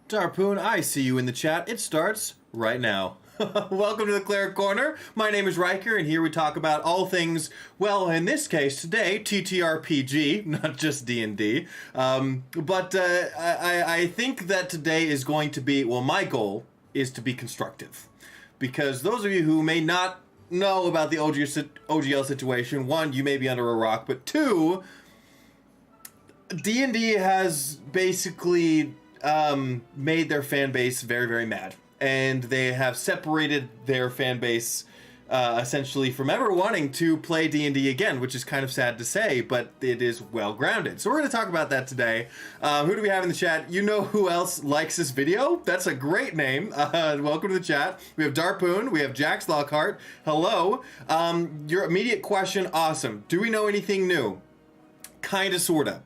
Darpoon, I see you in the chat. It starts right now. Welcome to the Cleric Corner. My name is Riker, and here we talk about all things, well, in this case today, TTRPG, not just D&D. I think that today is going to be, well, my goal is to be constructive. Because those of you who may not know about the OGL situation, one, you may be under a rock, but two, D&D has basically made their fan base very, very mad. And they have separated their fan base essentially from ever wanting to play D&D again, which is kind of sad to say, but it is well grounded. So we're going to talk about that today. Who do we have in the chat? You know who else likes this video? That's a great name. Welcome to the chat. We have Darpoon. We have Jax Lockhart. Hello. Your immediate question, awesome. Do we know anything new? Kinda, sorta.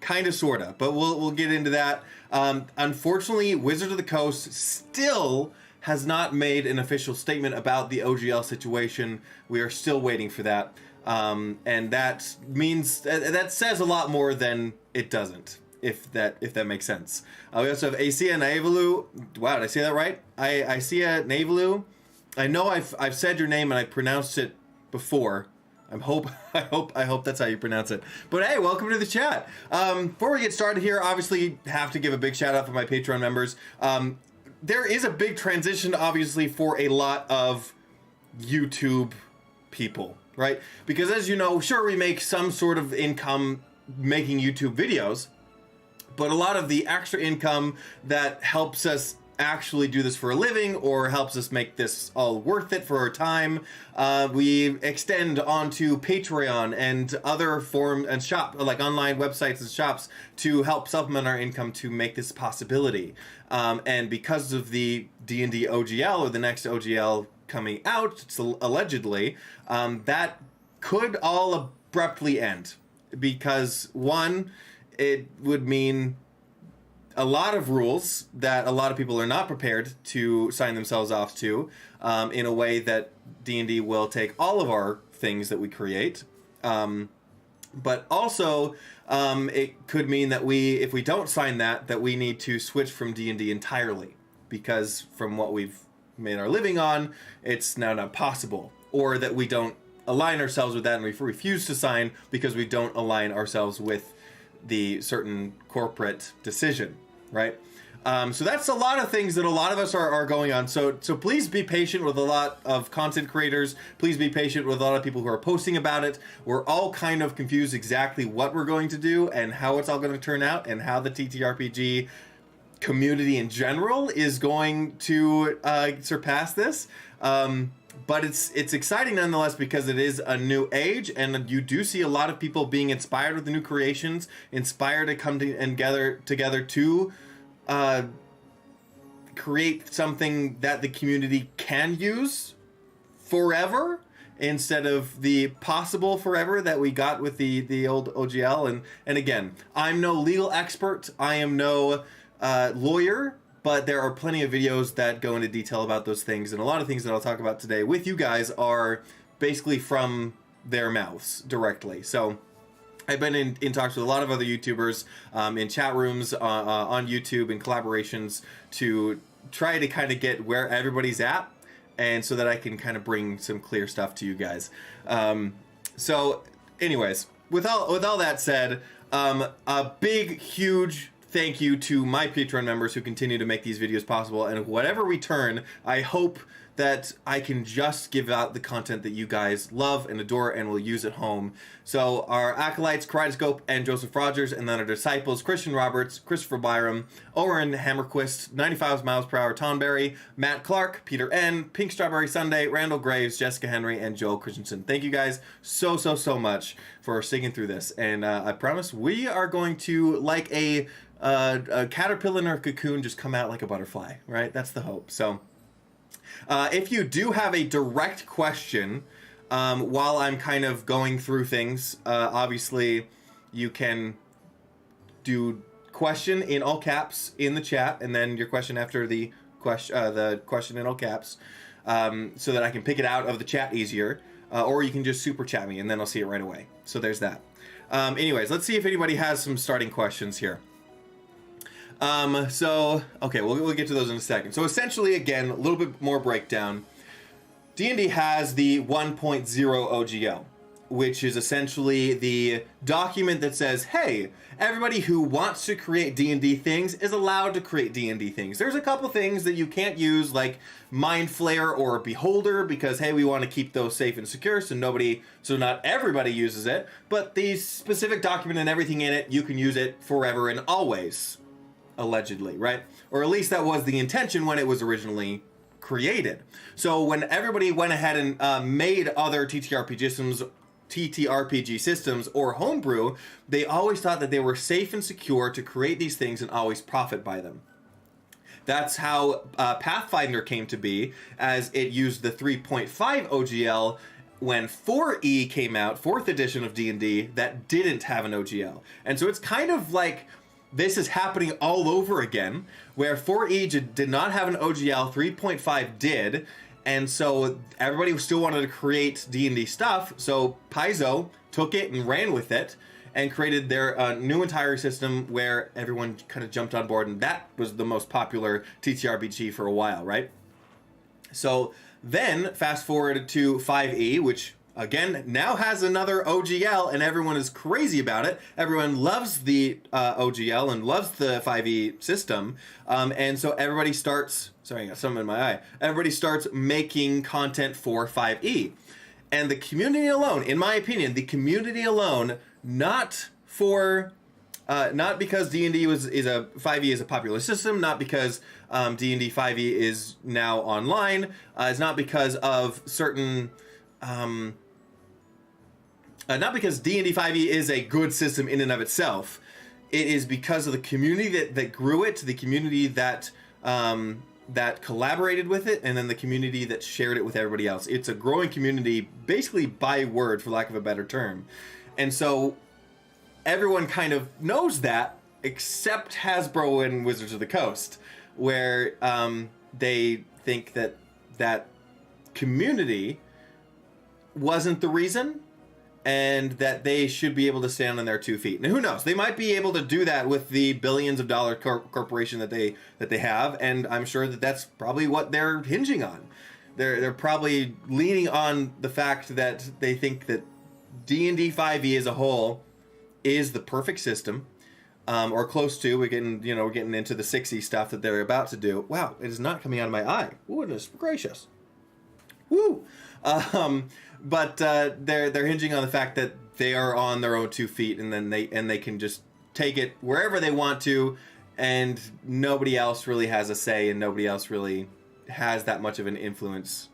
Kinda, sorta. But we'll get into that. Unfortunately, Wizards of the Coast still has not made an official statement about the OGL situation. We are still waiting for that. And that means that says a lot more than it doesn't, if that makes sense. We also have Acia Naivalu. Wow, did I say that right? Acia Naivalu. I know I've said your name and I pronounced it before. I hope that's how you pronounce it. But hey, welcome to the chat. Before we get started here, obviously have to give a big shout out for my Patreon members. There is a big transition, obviously, for a lot of YouTube people, right? Because as you know, sure, we make some sort of income making YouTube videos, but a lot of the extra income that helps us actually do this for a living or helps us make this all worth it for our time, we extend onto Patreon and other form and shop, like online websites and shops, to help supplement our income to make this a possibility. And because of the D&D OGL, or the next OGL coming out, allegedly, that could all abruptly end. Because one, it would mean a lot of rules that a lot of people are not prepared to sign themselves off to, in a way that D&D will take all of our things that we create. But also, it could mean that if we don't sign that we need to switch from D&D entirely. Because from what we've made our living on, it's now not possible. Or that we don't align ourselves with that and we refuse to sign because we don't align ourselves with the certain corporate decision. Right? So that's a lot of things that a lot of us are going on. So please be patient with a lot of content creators. Please be patient with a lot of people who are posting about it. We're all kind of confused exactly what we're going to do and how it's all going to turn out and how the TTRPG community in general is going to surpass this. But it's exciting nonetheless because it is a new age, and you do see a lot of people being inspired with the new creations, inspired to come together to create something that the community can use forever instead of the possible forever that we got with the old OGL. And again, I'm no legal expert. I am no lawyer. But there are plenty of videos that go into detail about those things. And a lot of things that I'll talk about today with you guys are basically from their mouths directly. So I've been in talks with a lot of other YouTubers, in chat rooms, on YouTube, and collaborations to try to kind of get where everybody's at. And so that I can kind of bring some clear stuff to you guys. So anyways, with all that said, a big, huge thank you to my Patreon members who continue to make these videos possible, and whatever return, I hope that I can just give out the content that you guys love and adore and will use at home. So our acolytes, Kaleidoscope and Joseph Rogers, and then our disciples, Christian Roberts, Christopher Byram, Oren Hammerquist, 95 miles per hour Tonberry, Matt Clark, Peter N., Pink Strawberry Sunday, Randall Graves, Jessica Henry, and Joel Christensen. Thank you guys so much for sticking through this. And I promise we are going to, like a caterpillar in a cocoon, just come out like a butterfly, right? That's the hope. So if you do have a direct question while I'm kind of going through things, obviously you can do question in all caps in the chat, and then your question after the question in all caps, so that I can pick it out of the chat easier, or you can just super chat me and then I'll see it right away. So there's that. Anyways, let's see if anybody has some starting questions here. Okay, we'll get to those in a second. So essentially, again, a little bit more breakdown. D&D has the 1.0 OGL, which is essentially the document that says, hey, everybody who wants to create D&D things is allowed to create D&D things. There's a couple things that you can't use, like Mind Flayer or Beholder, because, hey, we want to keep those safe and secure so not everybody uses it. But the specific document and everything in it, you can use it forever and always, allegedly, right? Or at least that was the intention when it was originally created. So when everybody went ahead and made other TTRPG systems or homebrew, they always thought that they were safe and secure to create these things and always profit by them. That's how Pathfinder came to be, as it used the 3.5 OGL when 4E came out, 4th edition of D&D, that didn't have an OGL. And so it's kind of like this is happening all over again, where 4E did not have an OGL, 3.5 did, and so everybody still wanted to create D&D stuff, so Paizo took it and ran with it, and created their new entire system where everyone kind of jumped on board, and that was the most popular TTRPG for a while, right? So then, fast forward to 5E, which again now has another OGL, and everyone is crazy about it. Everyone loves the OGL and loves the 5E system, and so everybody starts... Sorry, I got something in my eye. Everybody starts making content for 5E. And the community alone, in my opinion, the community alone, not because D&D is a 5e is a popular system, not because D&D 5e is now online, it's not because of certain not because D&D 5e is a good system in and of itself. It is because of the community that grew it, the community that collaborated with it, and then the community that shared it with everybody else. It's a growing community, basically by word, for lack of a better term. And so everyone kind of knows that, except Hasbro and Wizards of the Coast, where they think that community wasn't the reason, and that they should be able to stand on their 2 feet. Now, who knows? They might be able to do that with the billions of dollar corporation that they have, and I'm sure that that's probably what they're hinging on. They're probably leaning on the fact that they think that D&D 5e as a whole is the perfect system, or close to. We're getting into the 6e stuff that they're about to do. Wow, it is not coming out of my eye. Goodness gracious. Woo! But they're hinging on the fact that they are on their own 2 feet, and then they can just take it wherever they want to, and nobody else really has a say, and nobody else really has that much of an influence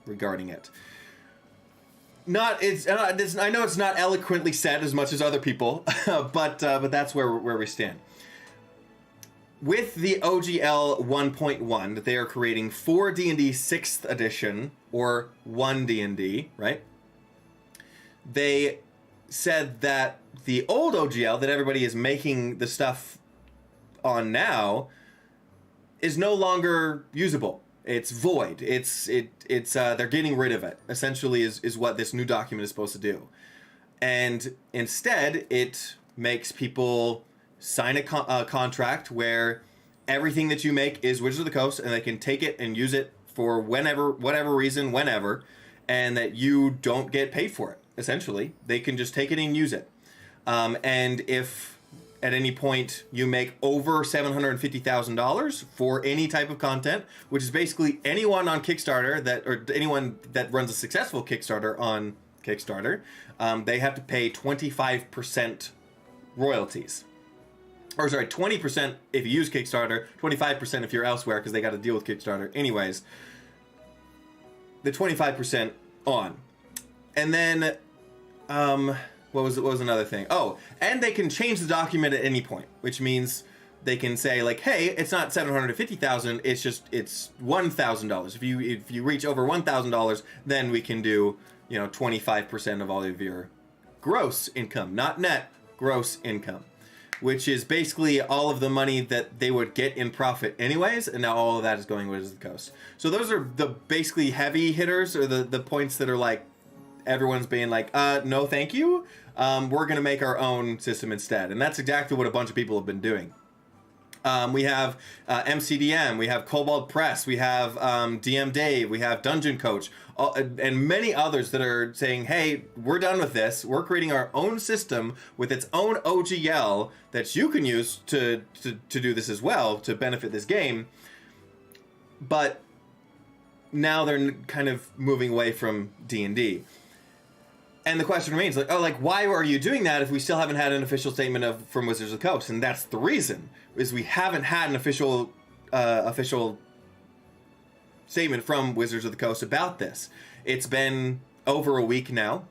regarding it. I know it's not eloquently said as much as other people, but that's where we stand. With the OGL 1.1 that they are creating for D&D 6th edition, or 1 D&D, right? They said that the old OGL that everybody is making the stuff on now is no longer usable. It's void. It's they're getting rid of it, essentially, is what this new document is supposed to do. And instead, it makes people sign a contract where everything that you make is Wizards of the Coast, and they can take it and use it for whatever reason, whenever, and that you don't get paid for it, essentially. They can just take it and use it. And if at any point you make over $750,000 for any type of content, which is basically anyone on Kickstarter or anyone that runs a successful Kickstarter on Kickstarter, they have to pay 25% royalties. Or sorry, 20% if you use Kickstarter, 25% if you're elsewhere, because they got to deal with Kickstarter. Anyways, the 25% on. And then, what was another thing? Oh, and they can change the document at any point, which means they can say, like, hey, it's not $750,000, it's $1,000. If you reach over $1,000, then we can do, 25% of all of your gross income, not net, gross income, which is basically all of the money that they would get in profit anyways, and now all of that is going Wizards of the Coast. So those are the basically heavy hitters, or the points that are like, everyone's being like, no thank you, we're going to make our own system instead. And that's exactly what a bunch of people have been doing. We have MCDM, we have Cobalt Press, we have DM Dave, we have Dungeon Coach, and many others that are saying, hey, we're done with this. We're creating our own system with its own OGL that you can use to do this as well, to benefit this game. But now they're kind of moving away from D&D. And the question remains, like, oh, like, why are you doing that if we still haven't had an official statement from Wizards of the Coast? And that's the reason, is we haven't had an official statement from Wizards of the Coast about this. It's been over a week now,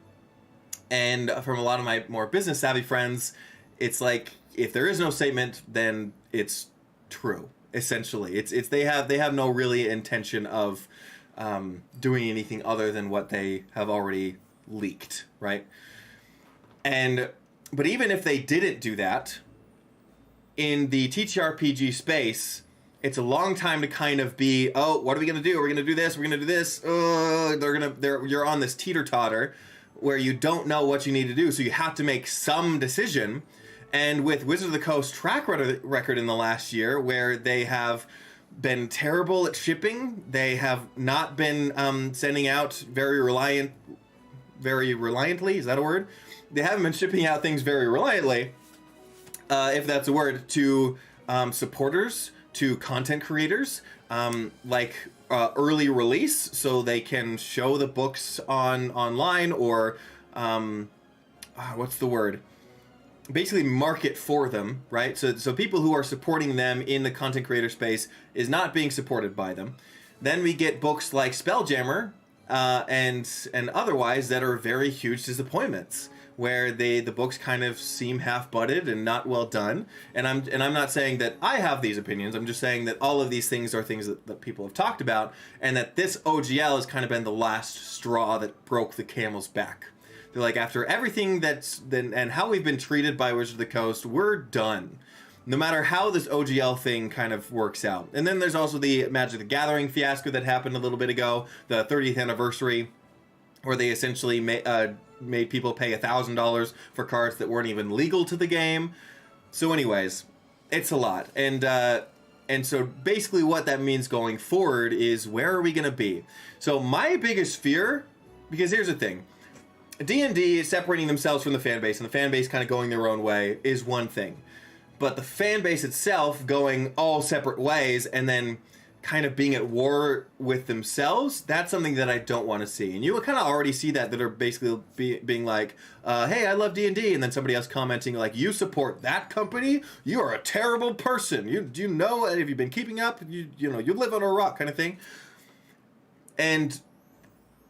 and from a lot of my more business savvy friends, it's like, if there is no statement, then it's true. Essentially, it's they have no really intention of doing anything other than what they have already leaked, right? But even if they didn't do that, in the TTRPG space, it's a long time to kind of be, oh, what are we gonna do? We're gonna do this. We're gonna do this. You're on this teeter-totter where you don't know what you need to do, so you have to make some decision. And with Wizards of the Coast track record in the last year, where they have been terrible at shipping, they have not been sending out very reliantly, is that a word? They haven't been shipping out things very reliantly, if that's a word, to supporters, to content creators, like early release, so they can show the books online, or what's the word? Basically market for them, right? So people who are supporting them in the content creator space is not being supported by them. Then we get books like Spelljammer and otherwise that are very huge disappointments, where the books kind of seem half-butted and not well done. And I'm not saying that I have these opinions. I'm just saying that all of these things are things that people have talked about, and that this OGL has kind of been the last straw that broke the camel's back. They're like, after everything and how we've been treated by Wizards of the Coast, we're done. No matter how this OGL thing kind of works out. And then there's also the Magic the Gathering fiasco that happened a little bit ago, the 30th anniversary, where they essentially made people pay $1,000 for cards that weren't even legal to the game. So anyways, it's a lot. And so basically what that means going forward is, where are we going to be? So my biggest fear, because here's the thing, D&D is separating themselves from the fan base, and the fan base kind of going their own way is one thing. But the fan base itself going all separate ways and then kind of being at war with themselves, that's something that I don't want to see. And you kind of already see that are basically being like, hey, I love D&D, and then somebody else commenting like, you support that company? You are a terrible person. Do you know, have you been keeping up? You live on a rock, kind of thing. And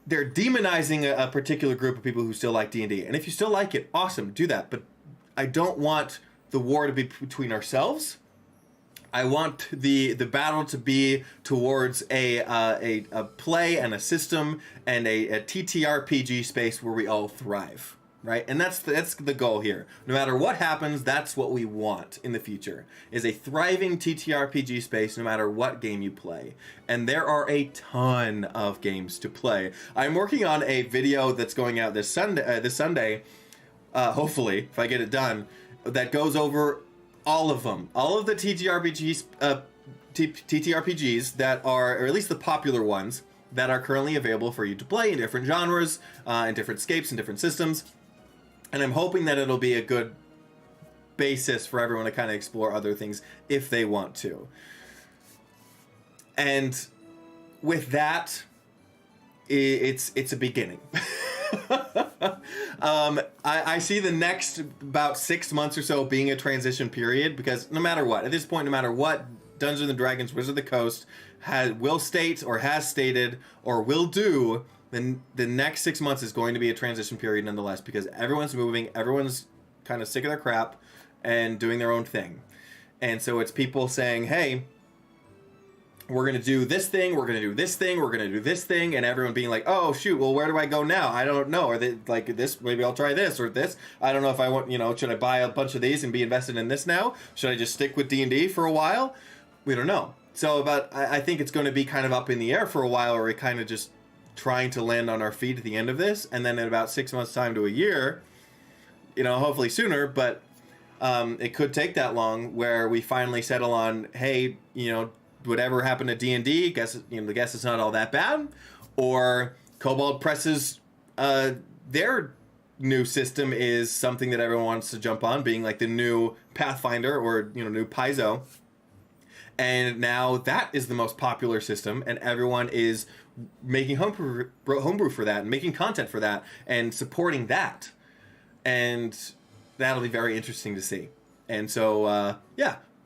they're demonizing a particular group of people who still like D&D. And if you still like it, awesome, do that. But I don't want the war to be between ourselves. I want the battle to be towards a play and a system and a TTRPG space where we all thrive, right? And that's the goal here. No matter what happens, that's what we want in the future, is a thriving TTRPG space no matter what game you play. And there are a ton of games to play. I'm working on a video that's going out this Sunday, hopefully, if I get it done, that goes over all of them, all of the TTRPGs that are, or at least the popular ones, that are currently available for you to play in different genres, in different scapes, and different systems. And I'm hoping that it'll be a good basis for everyone to kind of explore other things if they want to. And with that, it's a beginning. I see the next about 6 months or so being a transition period, because no matter what, at this point, no matter what Dungeons & Dragons Wizards of the Coast will state or has stated or will do, then the next 6 months is going to be a transition period nonetheless, because everyone's moving, everyone's kind of sick of their crap and doing their own thing. And so it's people saying, hey, we're going to do this thing, we're going to do this thing, we're going to do this thing, and everyone being like, oh, shoot, well, where do I go now? I don't know. Are they like this? Maybe I'll try this or this. I don't know if I want, should I buy a bunch of these and be invested in this now? Should I just stick with D&D for a while? We don't know. So I think it's going to be kind of up in the air for a while, where we're kind of just trying to land on our feet at the end of this. And then in about 6 months' time to a year, hopefully sooner, but it could take that long where we finally settle on, hey, whatever happened to D&D, guess it's not all that bad, or Kobold presses their new system is something that everyone wants to jump on, being like the new Pathfinder or new Paizo, and now that is the most popular system, and everyone is making homebrew for that and making content for that and supporting that, and that'll be very interesting to see. And so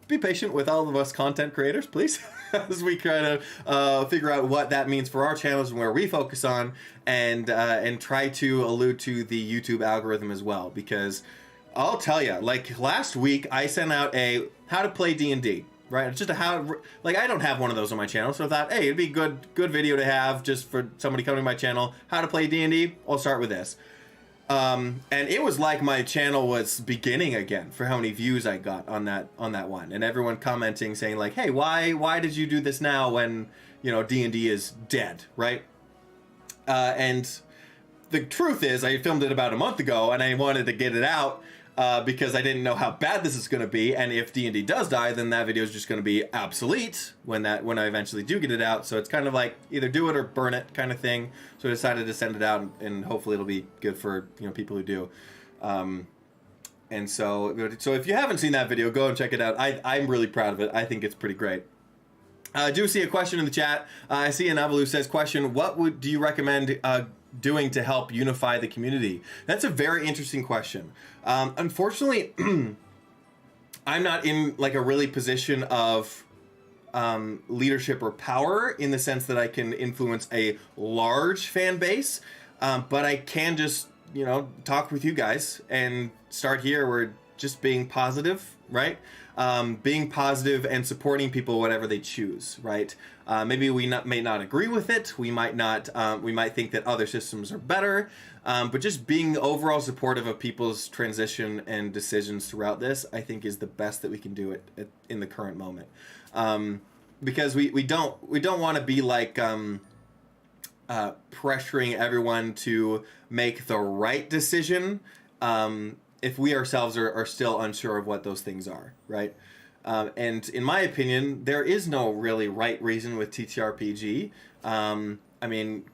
be patient with all of us content creators, please, as we try to figure out what that means for our channels and where we focus on, and try to allude to the YouTube algorithm as well. Because I'll tell you, like last week, I sent out a how to play D&D, right? It's just I don't have one of those on my channel, so I thought, hey, it'd be good video to have just for somebody coming to my channel. How to play D&D? I'll start with this. And it was like my channel was beginning again for how many views I got on that one, and everyone commenting saying like, hey, why did you do this now when D&D is dead, right? And the truth is, I filmed it about a month ago, and I wanted to get it out because I didn't know how bad this is going to be, and if D&D does die, then that video is just going to be obsolete when I eventually do get it out. So it's kind of like either do it or burn it kind of thing. So I decided to send it out, and hopefully it'll be good for people who do. And so if you haven't seen that video, go and check it out. I'm really proud of it. I think it's pretty great. I do see a question in the chat. I see an Avalu says, question, what do you recommend doing to help unify the community? That's a very interesting question. Unfortunately, I'm not in like a really position of leadership or power in the sense that I can influence a large fan base, but I can just talk with you guys and start here. We're just being positive, right? Being positive and supporting people whatever they choose, right? Maybe we may not agree with it. We might not. We might think that other systems are better. But just being overall supportive of people's transition and decisions throughout this, I think, is the best that we can do it in the current moment. Because we don't want to be like pressuring everyone to make the right decision if we ourselves are still unsure of what those things are, right? And in my opinion, there is no really right reason with TTRPG. I mean,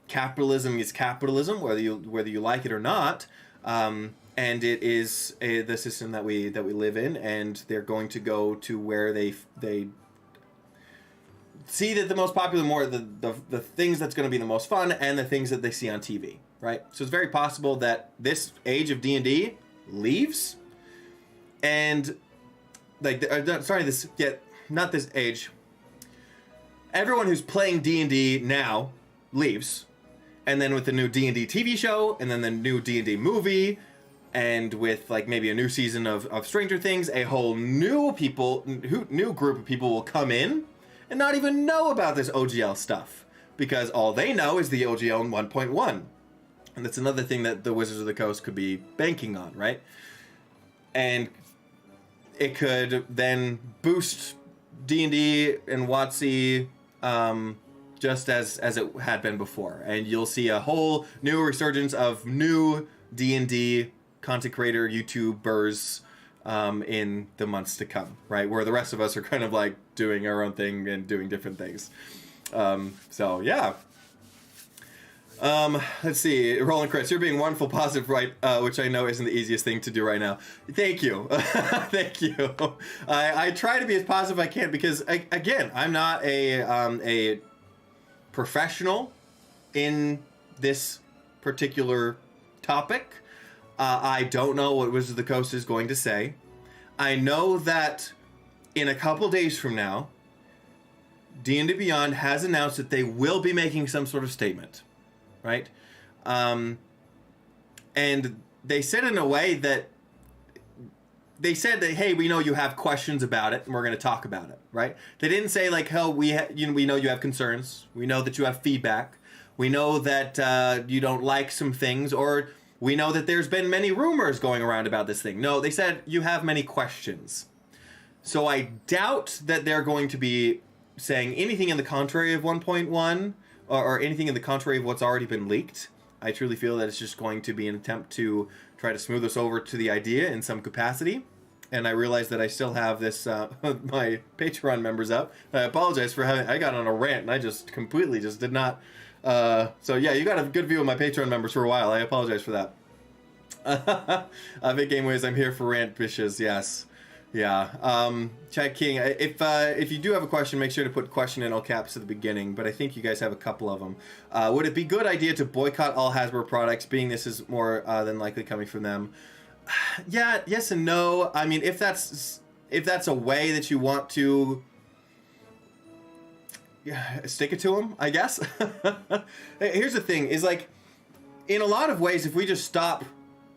capitalism is capitalism, whether you like it or not. And it is the system that we live in, and they're going to go to where they see that the most popular, more the things that's going to be the most fun, and the things that they see on TV, right? So it's very possible that this age of D&D leaves, and not this age. Everyone who's playing D&D now leaves, and then with the new D&D TV show, and then the new D&D movie, and with like maybe a new season of Stranger Things, a whole new group of people will come in and not even know about this OGL stuff, because all they know is the OGL 1.1. And that's another thing that the Wizards of the Coast could be banking on, right? And it could then boost D&D and WotC just as it had been before. And you'll see a whole new resurgence of new D&D content creator YouTubers in the months to come, right? Where the rest of us are kind of like doing our own thing and doing different things. So, yeah. Let's see. Roland Chris, you're being wonderful, positive, right? Which I know isn't the easiest thing to do right now. Thank you. Thank you. I try to be as positive as I can because, again, I'm not a professional in this particular topic. I don't know what Wizards of the Coast is going to say. I know that in a couple days from now, D&D Beyond has announced that they will be making some sort of statement. Right? And they said in a way that they said that, hey, we know you have questions about it and we're going to talk about it, right? They didn't say like, hell, we know you have concerns. We know that you have feedback. We know that you don't like some things, or we know that there's been many rumors going around about this thing. No, they said you have many questions. So I doubt that they're going to be saying anything in the contrary of 1.1 or anything in the contrary of what's already been leaked. I truly feel that it's just going to be an attempt to try to smooth us over to the idea in some capacity. and I realized that I still have this my Patreon members up. I apologize for having. I got on a rant and I just completely just did not. So yeah, you got a good view of my Patreon members for a while. I apologize for that. Big Game Ways, I'm here for rant bitches. Yes, yeah. Chad King, if you do have a question, make sure to put question in all caps at the beginning. But I think you guys have a couple of them. Would it be a good idea to boycott all Hasbro products, being this is more than likely coming from them? Yeah, yes and no. I mean, if that's a way that you want to stick it to them, I guess. Here's the thing: is like, in a lot of ways, if we just stop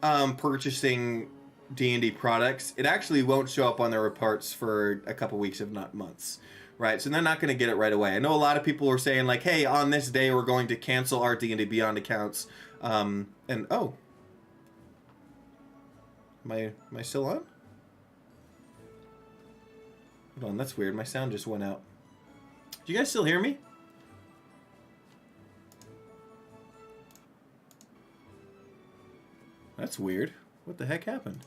purchasing D&D products, it actually won't show up on their reports for a couple weeks, if not months, right? So they're not going to get it right away. I know a lot of people were saying like, hey, on this day we're going to cancel our D&D Beyond accounts, and oh, am I still on? Hold on, that's weird. My sound just went out. Do you guys still hear me? That's weird. What the heck happened?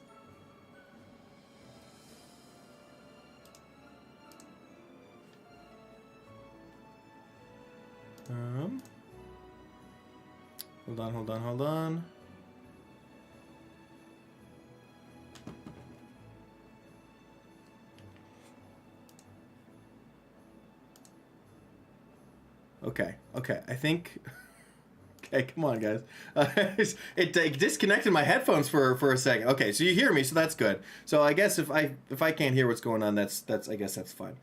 Hold on. Okay, I think... Okay, come on, guys. It disconnected my headphones for a second. Okay, so you hear me, so that's good. So I guess if I can't hear what's going on, that's I guess that's fine.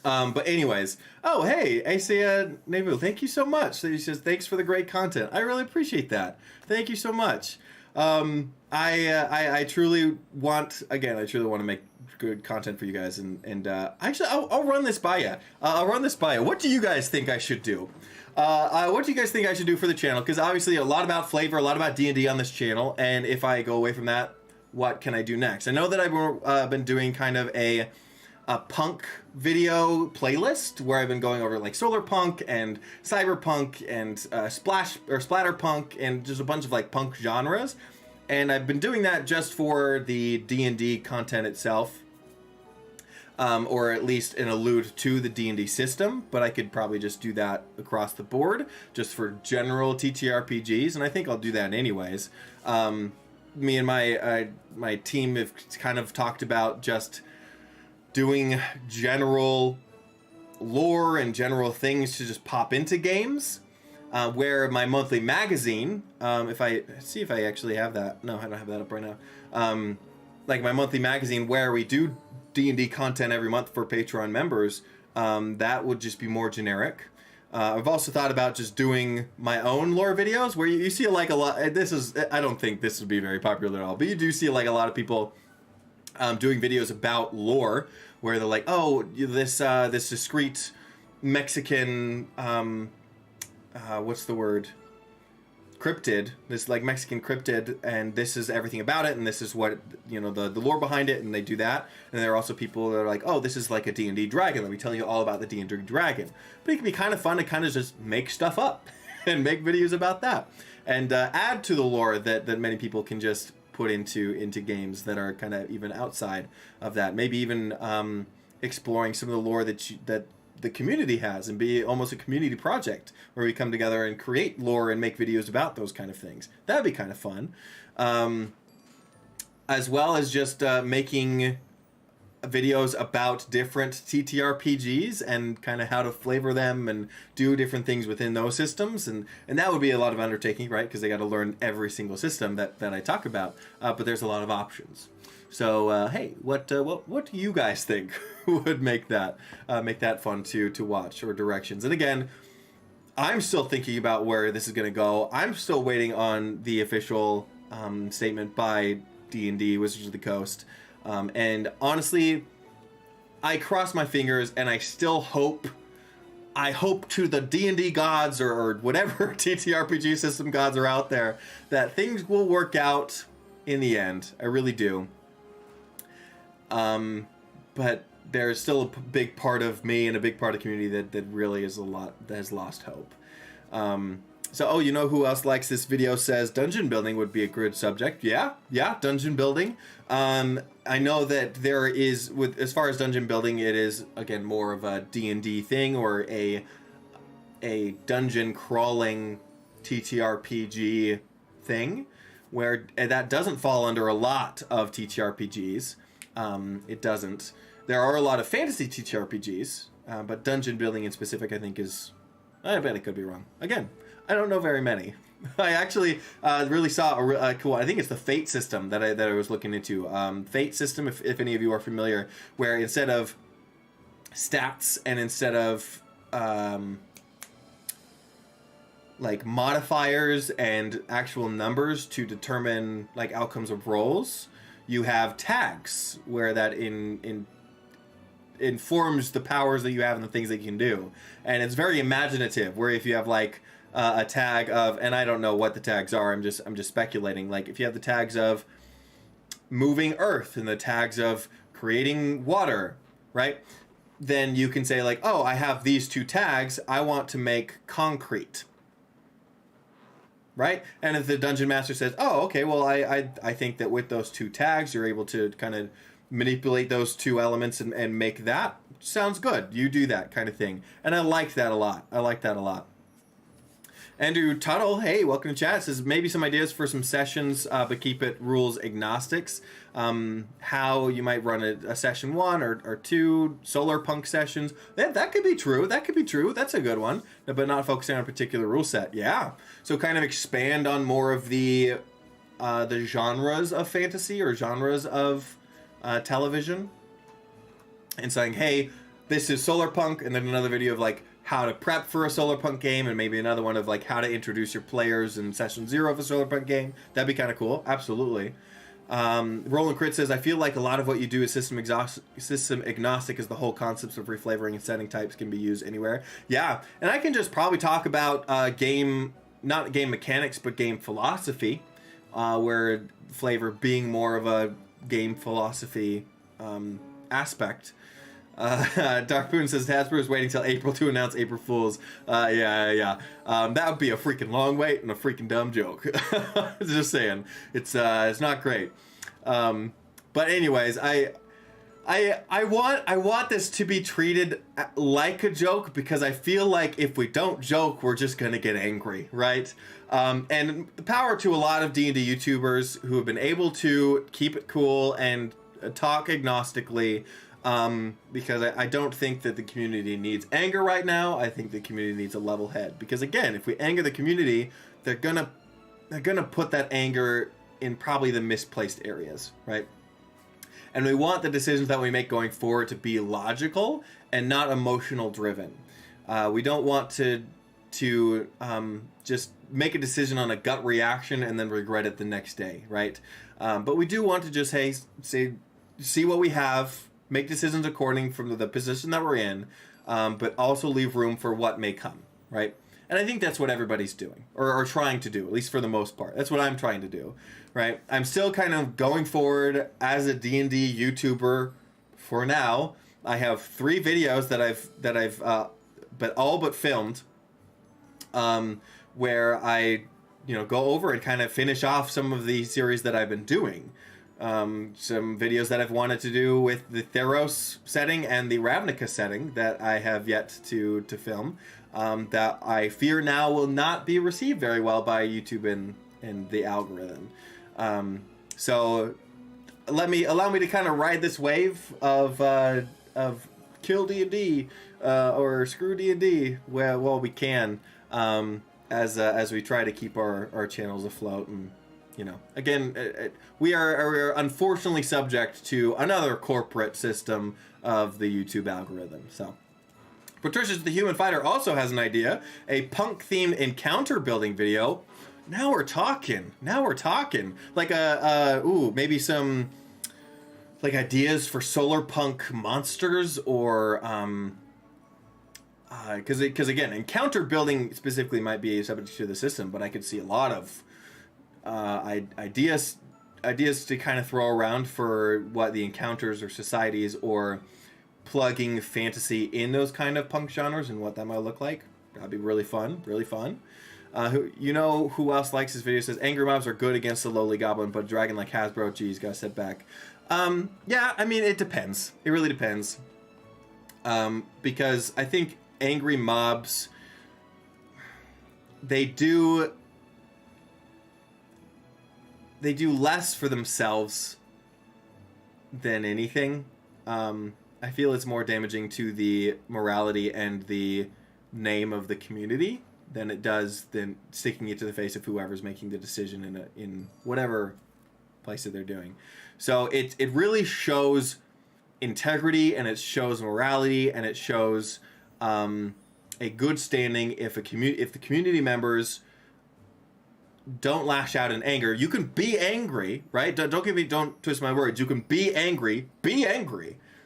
But anyways, oh hey, Asa Nebu, thank you so much. So he says thanks for the great content. I really appreciate that. Thank you so much. I truly want to make good content for you guys, and actually I'll run this by you. What do you guys think I should do? What do you guys think I should do for the channel? Because obviously a lot about flavor, a lot about D&D on this channel, and if I go away from that, what can I do next? I know that I've been doing kind of a punk video playlist where I've been going over like solar punk and cyberpunk and splatterpunk and just a bunch of like punk genres, and I've been doing that just for the D&D content itself. Or at least an allude to the D&D system, but I could probably just do that across the board, just for general TTRPGs, and I think I'll do that anyways. Me and my team have kind of talked about just doing general lore and general things to just pop into games, where my monthly magazine, if I actually have that. No, I don't have that up right now. Like my monthly magazine where we do D&D content every month for Patreon members, that would just be more generic. I've also thought about just doing my own lore videos where you see like a lot. I don't think this would be very popular at all, but you do see like a lot of people doing videos about lore where they're like, oh, this discrete Mexican what's the word? Cryptid, this like Mexican cryptid, and this is everything about it, and this is what, you know, the lore behind it, and they do that. And there are also people that are like, oh, this is like a D&D dragon, let me tell you all about the D&D dragon. But it can be kind of fun to kind of just make stuff up and make videos about that, and add to the lore that many people can just put into games that are kind of even outside of that. Maybe even exploring some of the lore that the community has, and be almost a community project where we come together and create lore and make videos about those kind of things. That'd be kind of fun. As well as just making videos about different TTRPGs and kind of how to flavor them and do different things within those systems. And that would be a lot of undertaking, right? Because they got to learn every single system that I talk about. But there's a lot of options. So hey, what do you guys think would make that fun to watch, or directions? And again, I'm still thinking about where this is going to go. I'm still waiting on the official statement by D&D Wizards of the Coast. And honestly, I cross my fingers, and I still hope. I hope to the D&D gods or whatever TTRPG system gods are out there that things will work out in the end. I really do. But there's still a big part of me and a big part of the community that really is that has lost hope. So, oh, you know who else likes this video? Says dungeon building would be a good subject. Yeah, dungeon building. I know that there is, with as far as dungeon building, it is again more of a D&D thing, or a dungeon crawling TTRPG thing, where that doesn't fall under a lot of TTRPGs. It doesn't. There are a lot of fantasy TTRPGs, but dungeon building in specific, I think, is... I bet it could be wrong. Again, I don't know very many. I actually really saw a cool... I think it's the Fate system that I was looking into. Fate system, if any of you are familiar, where instead of stats and instead of... like modifiers and actual numbers to determine like outcomes of rolls, you have tags where that informs the powers that you have and the things that you can do. And it's very imaginative, where if you have like a tag of, and I don't know what the tags are, I'm just speculating, like if you have the tags of moving earth and the tags of creating water, right? Then you can say like, oh, I have these two tags, I want to make concrete. Right? And if the dungeon master says, oh, okay, well, I think that with those two tags, you're able to kind of manipulate those two elements and make that. Sounds good. You do that kind of thing. And I like that a lot. Andrew Tuttle, hey, welcome to chat. Says maybe some ideas for some sessions, but keep it rules agnostics. How you might run a session 1 or 2 solar punk sessions. That could be true. That's a good one. But not focusing on a particular rule set. Yeah. So kind of expand on more of the genres of fantasy or genres of television. And saying, hey, this is solar punk, and then another video of like how to prep for a solar punk game, and maybe another one of like how to introduce your players in session 0 of a solar punk game. That'd be kind of cool. Absolutely. Roland Crit says, I feel like a lot of what you do is system agnostic, as the whole concepts of reflavoring and setting types can be used anywhere. Yeah, and I can just probably talk about not game mechanics, but game philosophy, where flavor being more of a game philosophy aspect. Dark Boon says Hasbro is waiting till April to announce April Fools. Yeah. That would be a freaking long wait and a freaking dumb joke. Just saying, it's not great. But anyways, I want this to be treated like a joke, because I feel like if we don't joke, we're just gonna get angry, right? And the power to a lot of D&D YouTubers who have been able to keep it cool and talk agnostically. Because I don't think that the community needs anger right now. I think the community needs a level head. Because again, if we anger the community, they're gonna put that anger in probably the misplaced areas, right? And we want the decisions that we make going forward to be logical and not emotional driven. We don't want to just make a decision on a gut reaction and then regret it the next day, right? But we do want to just see what we have. Make decisions according from the position that we're in, but also leave room for what may come, right? And I think that's what everybody's doing, or trying to do, at least for the most part. That's what I'm trying to do, right? I'm still kind of going forward as a D&D YouTuber for now. I have 3 videos that I've all but filmed, where I go over and kind of finish off some of the series that I've been doing. Some videos that I've wanted to do with the Theros setting and the Ravnica setting that I have yet to film, that I fear now will not be received very well by YouTube and the algorithm. So allow me to kind of ride this wave of kill D&D or screw D&D while we can, as we try to keep our channels afloat. And again, we are unfortunately subject to another corporate system of the YouTube algorithm. So, Patricia's the Human Fighter also has an idea: a punk-themed encounter building video. Now we're talking. Like maybe some like ideas for solar punk monsters, or because again, encounter building specifically might be subject to the system, but I could see a lot of ideas to kind of throw around for what the encounters or societies, or plugging fantasy in those kind of punk genres and what that might look like. That'd be really fun. Who else likes this video? Says angry mobs are good against the lowly goblin, but a dragon like Hasbro, geez, gotta step back. Yeah, I mean, it depends. It really depends. Because I think angry mobs, they do less for themselves than anything. I feel it's more damaging to the morality and the name of the community than it does than sticking it to the face of whoever's making the decision in whatever place that they're doing. So it really shows integrity, and it shows morality, and it shows a good standing if the community members don't lash out in anger. You can be angry, right? Don't twist my words. You can be angry,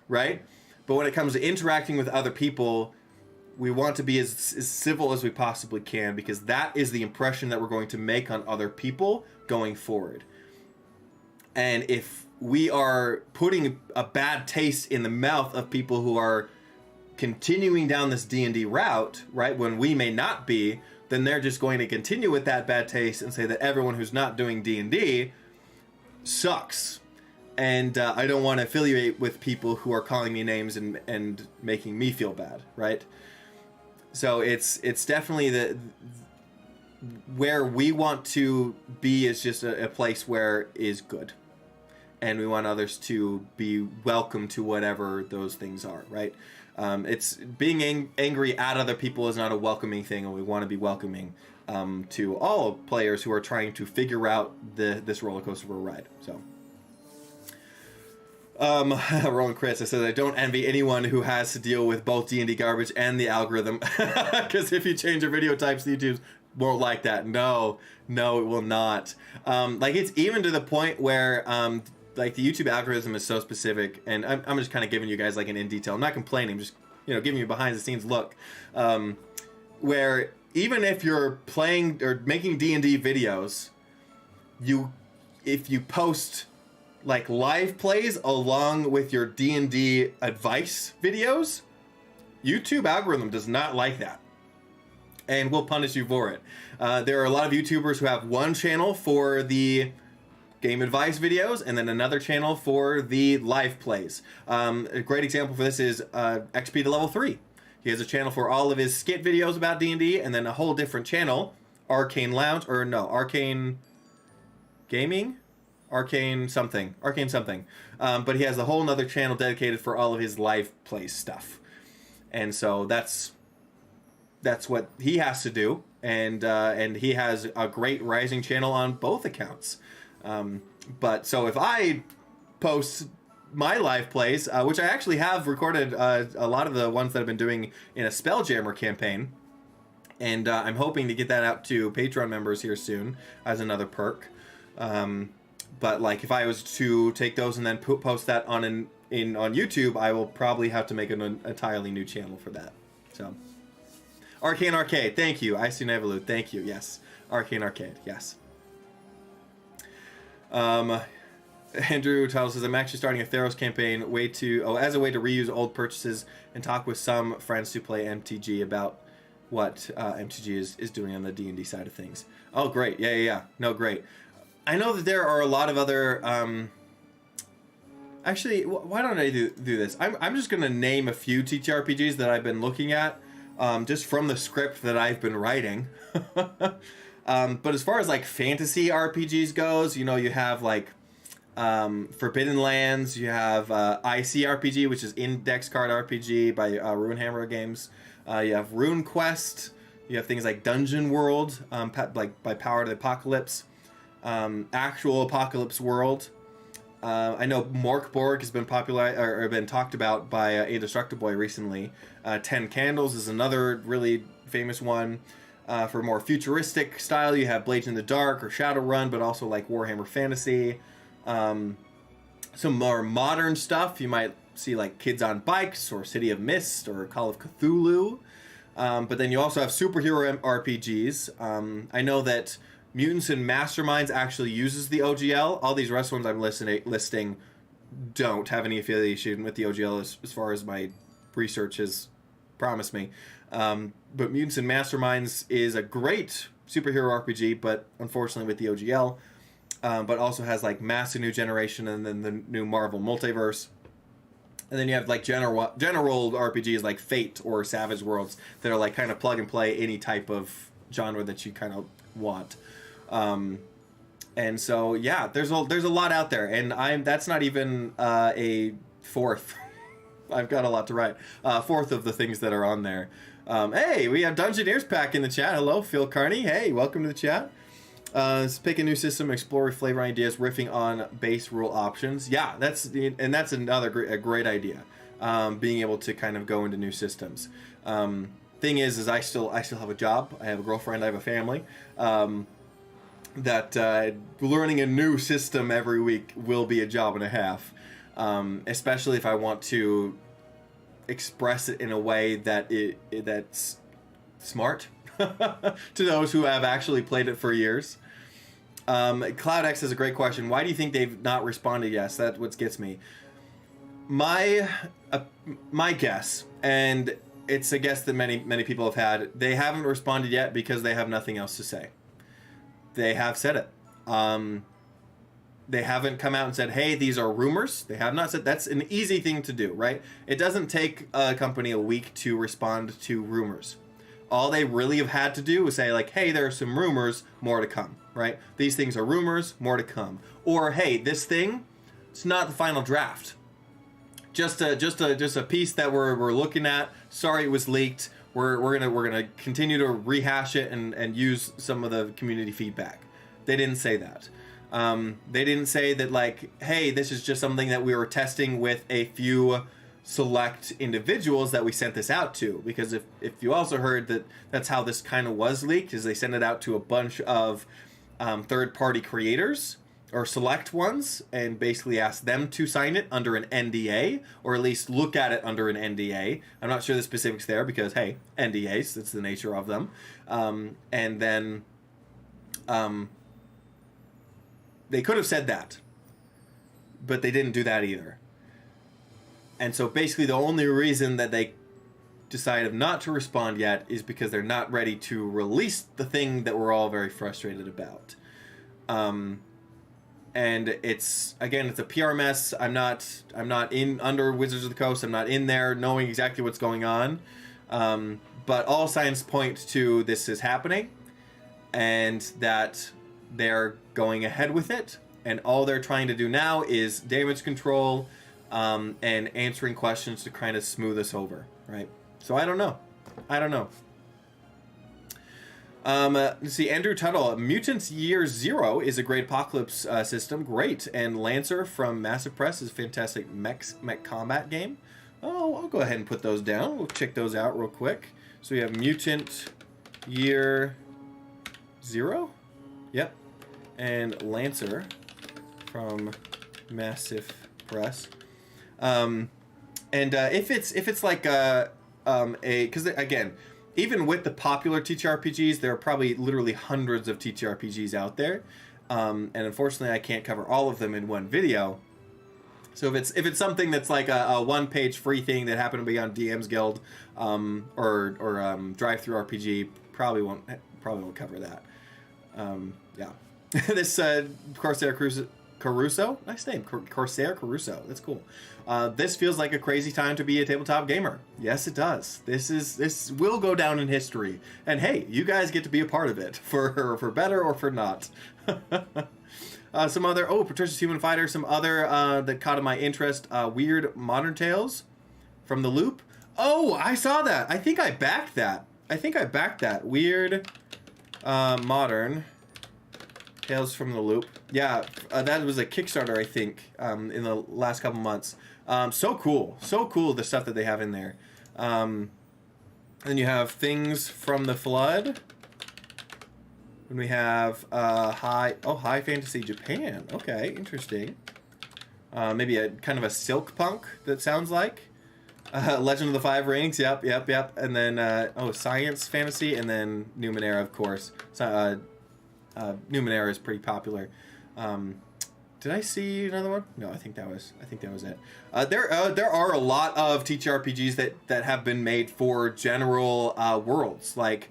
right? But when it comes to interacting with other people, we want to be as civil as we possibly can, because that is the impression that we're going to make on other people going forward. And if we are putting a bad taste in the mouth of people who are continuing down this D&D route, right, when we may not be, then they're just going to continue with that bad taste and say that everyone who's not doing D&D sucks. And I don't want to affiliate with people who are calling me names and making me feel bad, right? So it's definitely where we want to be is just a place where is good. And we want others to be welcome to whatever those things are, right? It's being angry at other people is not a welcoming thing, and we want to be welcoming to all players who are trying to figure out this roller coaster of a ride. So, Roland Chris, I said I don't envy anyone who has to deal with both D&D garbage and the algorithm, because if you change your video types, YouTube won't like that. No, it will not. Like, it's even to the point where like the YouTube algorithm is so specific, and I'm just kind of giving you guys like an in detail. I'm not complaining, I'm just giving you a behind the scenes look, where even if you're playing or making D&D videos, if you post like live plays along with your D&D advice videos, YouTube algorithm does not like that, and will punish you for it. There are a lot of YouTubers who have one channel for the game advice videos and then another channel for the live plays. A great example for this is XP to level 3. He has a channel for all of his skit videos about D&D, and then a whole different channel, Arcane Lounge, or no, Arcane Gaming? Arcane something. But he has a whole nother channel dedicated for all of his live play stuff. And so that's what he has to do. And he has a great rising channel on both accounts. But so if I post my live plays, which I actually have recorded a lot of the ones that I've been doing in a Spelljammer campaign, and I'm hoping to get that out to Patreon members here soon as another perk. But like if I was to take those and then post that on YouTube, I will probably have to make an entirely new channel for that. So Arcane Arcade, thank you. I see Nevalu, thank you. Yes, Arcane Arcade, yes. Andrew Tuttle says, I'm actually starting a Theros campaign as a way to reuse old purchases and talk with some friends to play MTG about what MTG is doing on the D&D side of things. Oh, great. Yeah. No, great. I know that there are a lot of other... Actually, why don't I do this? I'm just going to name a few TTRPGs that I've been looking at, just from the script that I've been writing. But as far as like fantasy RPGs goes, you have like Forbidden Lands, you have ICRPG, which is Index Card RPG by Runehammer Games. You have Rune Quest. You have things like Dungeon World, like by Power to the Apocalypse. Actual Apocalypse World. I know Morkborg has been popular or been talked about by Indestructible Boy recently. 10 Candles is another really famous one. For more futuristic style, you have Blades in the Dark or Shadowrun, but also like Warhammer Fantasy. Some more modern stuff, you might see like Kids on Bikes or City of Mist or Call of Cthulhu. But then you also have superhero RPGs. I know that Mutants and Masterminds actually uses the OGL. All these rest ones I'm listing don't have any affiliation with the OGL as far as my research has promised me. But Mutants and Masterminds is a great superhero RPG, but unfortunately with the OGL, but also has like massive new generation and then the new Marvel multiverse. And then you have like general RPGs like Fate or Savage Worlds that are like kind of plug and play any type of genre that you kind of want. And so yeah, there's a lot out there, and that's not even a fourth. I've got a lot to write. Fourth of the things that are on there. Hey, we have Dungeoneers Pack in the chat. Hello, Phil Carney. Hey, welcome to the chat. Let's pick a new system, explore flavor ideas, riffing on base rule options. Yeah, that's another great idea. Being able to kind of go into new systems. Thing is I still have a job. I have a girlfriend. I have a family. That learning a new system every week will be a job and a half. Especially if I want to express it in a way that's smart to those who have actually played it for years. CloudX has a great question. Why do you think they've not responded yet? That's what gets me. My guess, and it's a guess that many people have had, they haven't responded yet because they have nothing else to say. They have said it. They haven't come out and said, hey, these are rumors. They have not said. That's an easy thing to do, right? It doesn't take a company a week to respond to rumors. All they really have had to do is say, like, hey, there are some rumors, more to come, right? These things are rumors, more to come. Or, hey, this thing, it's not the final draft. Just a piece that we're looking at. Sorry it was leaked. We're gonna continue to rehash it and use some of the community feedback. They didn't say that. They didn't say that, like, hey, this is just something that we were testing with a few select individuals that we sent this out to. Because if you also heard that that's how this kind of was leaked, is they sent it out to a bunch of third-party creators or select ones and basically asked them to sign it under an NDA, or at least look at it under an NDA. I'm not sure the specifics there because, hey, NDAs, that's the nature of them. And then they could have said that, but they didn't do that either. And so basically the only reason that they decided not to respond yet is because they're not ready to release the thing that we're all very frustrated about. And it's a PR mess. I'm not in under Wizards of the Coast. I'm not in there knowing exactly what's going on. But all signs point to this is happening and that they're going ahead with it. And all they're trying to do now is damage control and answering questions to kind of smooth us over, right? So I don't know. Let's see, Andrew Tuttle. Mutants Year Zero is a great apocalypse system. Great. And Lancer from Massive Press is a fantastic mech combat game. Oh, I'll go ahead and put those down. We'll check those out real quick. So we have Mutant Year Zero. Yep. And Lancer from Massive Press. And if it's like because again, even with the popular TTRPGs, there are probably literally hundreds of TTRPGs out there, and unfortunately, I can't cover all of them in one video. So if it's something that's like a one-page free thing that happened to be on DM's Guild, or Drive-Thru RPG, probably won't cover that. Yeah, this Corsair Caruso, nice name, Corsair Caruso. That's cool. This feels like a crazy time to be a tabletop gamer. Yes, it does. This will go down in history. And hey, you guys get to be a part of it, for better or for not. Some other, Patricia's Human Fighter, some other that caught my interest. Weird Modern Tales from the Loop. Oh, I saw that. I think I backed that. Weird Modern Tales from the Loop. Yeah, that was a Kickstarter, I think, in the last couple months. So cool, the stuff that they have in there. Then you have Things from the Flood. And we have High Fantasy Japan. Okay, interesting. Maybe a kind of a silk punk that sounds like. Legend of the Five Rings. Yep. And then Science Fantasy, and then Numenera, of course. Numenera is pretty popular. Did I see another one? No, I think that was it. There are a lot of TTRPGs that have been made for general worlds. Like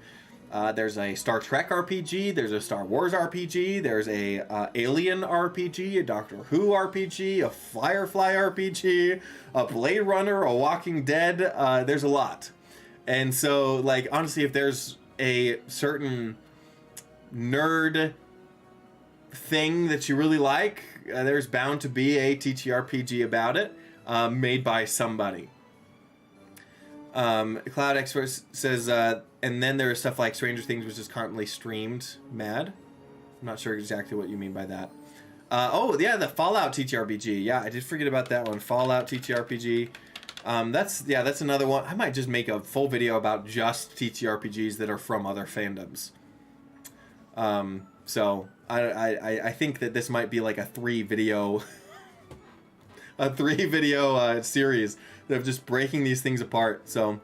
there's a Star Trek RPG, there's a Star Wars RPG, there's a Alien RPG, a Doctor Who RPG, a Firefly RPG, a Blade Runner, a Walking Dead. There's a lot. And so, like, honestly, if there's a certain nerd thing that you really like, there's bound to be a TTRPG about it, made by somebody. Cloud Expert says, and then there is stuff like Stranger Things, which is currently streamed. Mad? I'm not sure exactly what you mean by that. Oh, yeah, the Fallout TTRPG. Yeah, I did forget about that one. Fallout TTRPG. That's another one. I might just make a full video about just TTRPGs that are from other fandoms. So I think that this might be like a 3-video series of just breaking these things apart. So,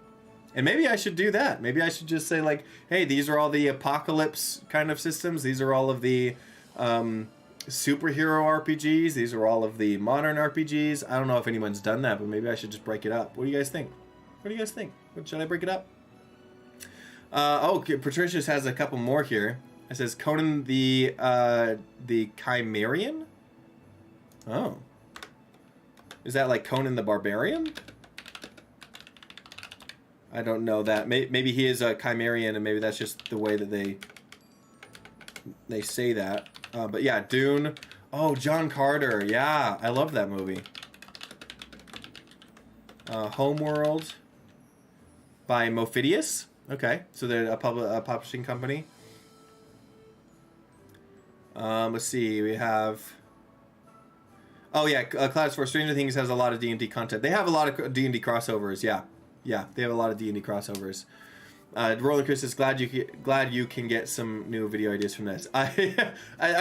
and maybe I should do that. Maybe I should just say like, hey, these are all the apocalypse kind of systems. These are all of the superhero RPGs. These are all of the modern RPGs. I don't know if anyone's done that, but maybe I should just break it up. What do you guys think? Should I break it up? Patricius has a couple more here. It says Conan the Chimerian? Oh. Is that like Conan the Barbarian? I don't know that. Maybe he is a Chimerian, and maybe that's just the way that they say that. But yeah, Dune. Oh, John Carter. Yeah, I love that movie. Homeworld by Mophidius. Okay, so they're a publishing company. Let's see. We have. Oh yeah, Clouds for Stranger Things has a lot of D&D content. They have a lot of D&D crossovers. Yeah, they have a lot of D&D crossovers. Roland Chris is glad you can get some new video ideas from this. I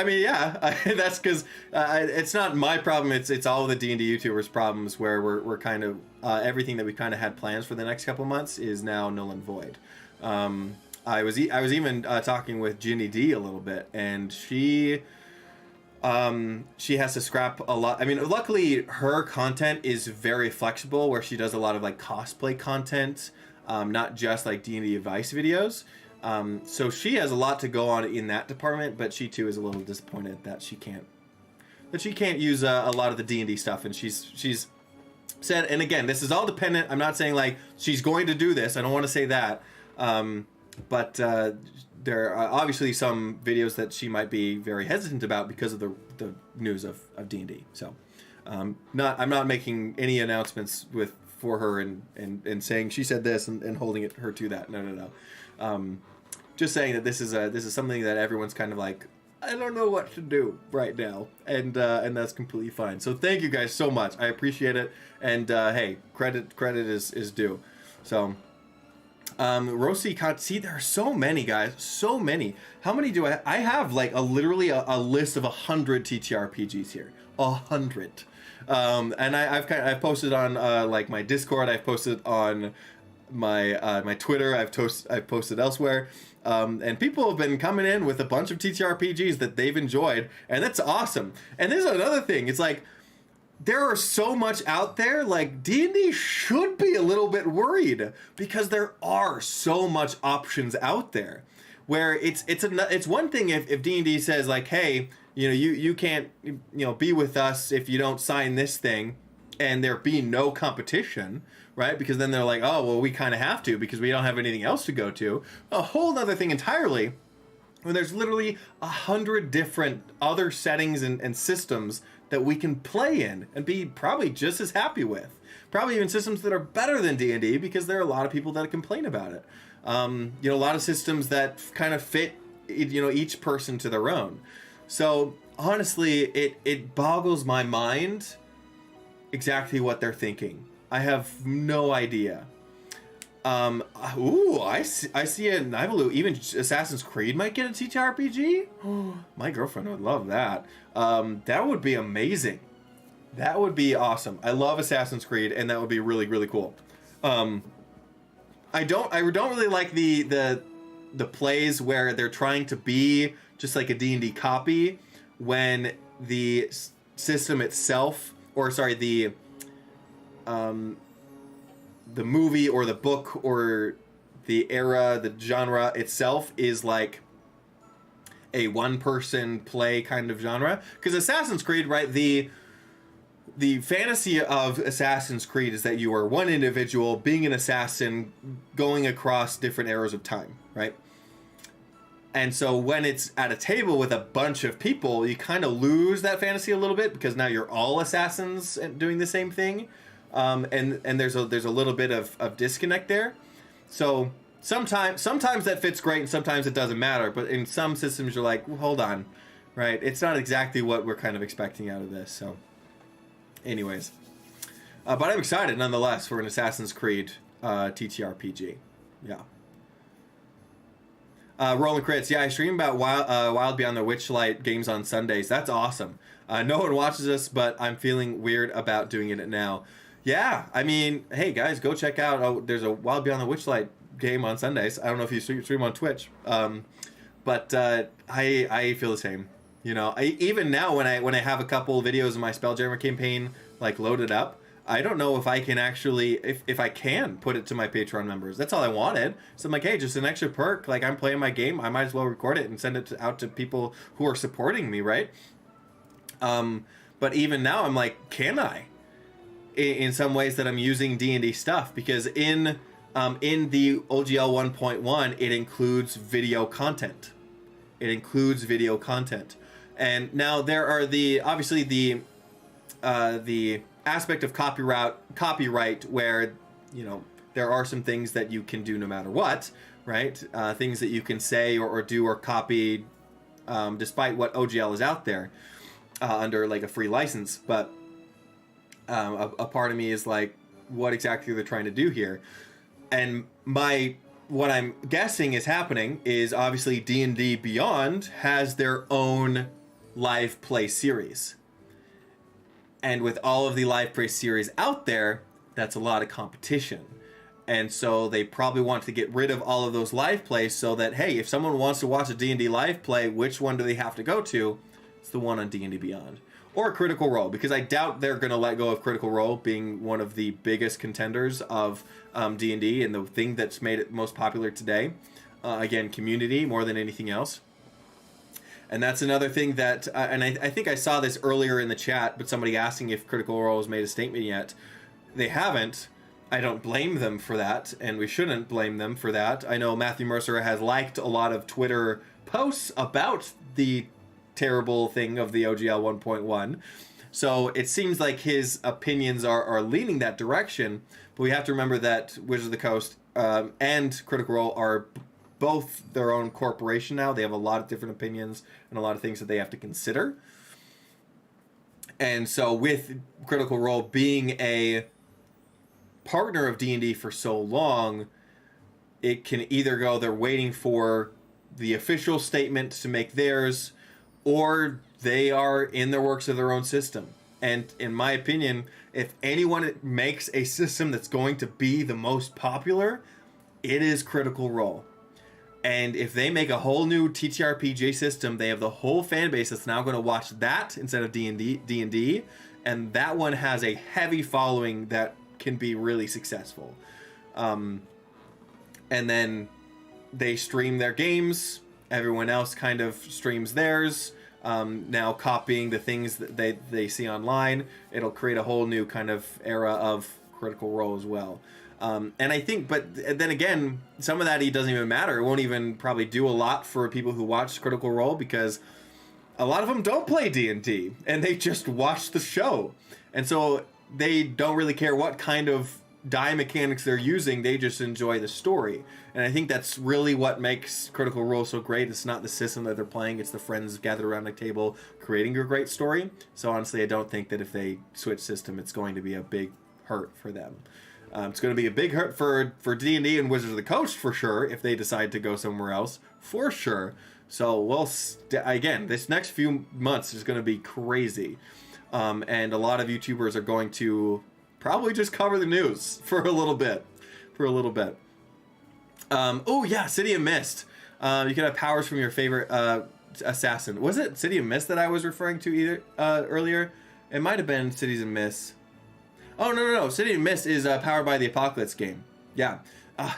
mean, yeah, that's because it's not my problem. It's all of the D&D YouTubers' problems where we're kind of everything that we kind of had plans for the next couple months is now null and void. I was even talking with Ginny D a little bit, and she has to scrap a lot. I mean, luckily her content is very flexible, where she does a lot of like cosplay content, not just like D&D advice videos. So she has a lot to go on in that department, but she too is a little disappointed that she can't use a lot of the D&D stuff. And she's said, and again, this is all dependent. I'm not saying like she's going to do this. I don't want to say that. But there are obviously some videos that she might be very hesitant about because of the news of D&D. So I'm not making any announcements for her and saying she said this and holding her to that. No. Just saying that this is something that everyone's kind of like, I don't know what to do right now, and that's completely fine. So thank you guys so much. I appreciate it, and hey, credit is due. So. Rosie can't see. There are so many, guys. So many. How many do I have? Like literally a list of 100 TTRPGs here. 100. And I've posted on like my Discord. I've posted on my Twitter. I've posted elsewhere. And people have been coming in with a bunch of TTRPGs that they've enjoyed, and that's awesome. And there's another thing. It's like, there are so much out there, like D&D should be a little bit worried because there are so much options out there where it's one thing if D&D says like, hey, you can't, be with us if you don't sign this thing, and there be no competition, right? Because then they're like, oh, well, we kind of have to because we don't have anything else to go to. A whole other thing entirely when there's literally 100 different other settings and systems that we can play in and be probably just as happy with. Probably even systems that are better than D&D because there are a lot of people that complain about it. A lot of systems that kind of fit, each person to their own. So honestly, it boggles my mind exactly what they're thinking. I have no idea. I see a Nibelung. Even Assassin's Creed might get a TTRPG. My girlfriend would love that. That would be amazing. That would be awesome. I love Assassin's Creed, and that would be really, really cool. I don't really like the plays where they're trying to be just like a D&D copy when the system itself, or sorry, the movie or the book or the era, the genre itself is like a one-person play kind of genre. Because Assassin's Creed, right, the fantasy of Assassin's Creed is that you are one individual being an assassin going across different eras of time, right? And so when it's at a table with a bunch of people, you kind of lose that fantasy a little bit, because now you're all assassins and doing the same thing. And there's a little bit of disconnect there. So sometimes that fits great and sometimes it doesn't matter. But in some systems you're like, well, hold on, right? It's not exactly what we're kind of expecting out of this. So anyways, but I'm excited nonetheless for an Assassin's Creed TTRPG. Yeah. Rolling Crits. Yeah, I stream about Wild Beyond the Witchlight games on Sundays. That's awesome. No one watches us, but I'm feeling weird about doing it now. Yeah, I mean, hey guys, go check out. Oh, there's a Wild Beyond the Witchlight game on Sundays. I don't know if you stream on Twitch, but I feel the same. You know, even now when I have a couple videos of my Spelljammer campaign like loaded up, I don't know if I can actually, if I can put it to my Patreon members. That's all I wanted. So I'm like, hey, just an extra perk. Like, I'm playing my game. I might as well record it and send it out to people who are supporting me, right? But even now, I'm like, can I? In some ways that I'm using D&D stuff. Because in the OGL 1.1, it includes video content. It includes video content. And now there are obviously the aspect of copyright where, you know, there are some things that you can do no matter what, right? Things that you can say or do or copy despite what OGL is out there under like a free license. But a part of me is like, what exactly they're trying to do here? And what I'm guessing is happening is obviously D&D Beyond has their own live play series. And with all of the live play series out there, that's a lot of competition. And so they probably want to get rid of all of those live plays so that, hey, if someone wants to watch a D&D live play, which one do they have to go to? It's the one on D&D Beyond. Or Critical Role, because I doubt they're going to let go of Critical Role being one of the biggest contenders of D&D and the thing that's made it most popular today. Again, community more than anything else. And that's another thing that, and I think I saw this earlier in the chat, but somebody asking if Critical Role has made a statement yet. They haven't. I don't blame them for that, and we shouldn't blame them for that. I know Matthew Mercer has liked a lot of Twitter posts about the terrible thing of the OGL 1.1. So it seems like his opinions are leaning that direction, but we have to remember that Wizards of the Coast and Critical Role are both their own corporation now. They have a lot of different opinions and a lot of things that they have to consider. And so with Critical Role being a partner of D&D for so long, it can either go they're waiting for the official statement to make theirs, or they are in the works of their own system. And in my opinion, if anyone makes a system that's going to be the most popular, it is Critical Role. And if they make a whole new TTRPG system, they have the whole fan base that's now going to watch that instead of D&D, and that one has a heavy following that can be really successful. And then they stream their games. Everyone else kind of streams theirs. Now copying the things that they see online. It'll create a whole new kind of era of Critical Role as well. And I think, but then again, some of that doesn't even matter. It won't even probably do a lot for people who watch Critical Role, because a lot of them don't play D&D and they just watch the show. And so they don't really care what kind of die mechanics they're using. They just enjoy the story. And I think that's really what makes Critical Role so great. It's not the system that they're playing. It's the friends gathered around the table creating a great story. So honestly, I don't think that if they switch system, it's going to be a big hurt for them. It's going to be a big hurt for D&D and Wizards of the Coast for sure if they decide to go somewhere else, for sure. So we'll again, this next few months is going to be crazy, and a lot of YouTubers are going to probably just cover the news for a little bit. Oh yeah, City of Mist. You can have powers from your favorite assassin. Was it City of Mist that I was referring to earlier? It might have been Cities of Mist. Oh, no. City of Mist is Powered by the Apocalypse game. Yeah. I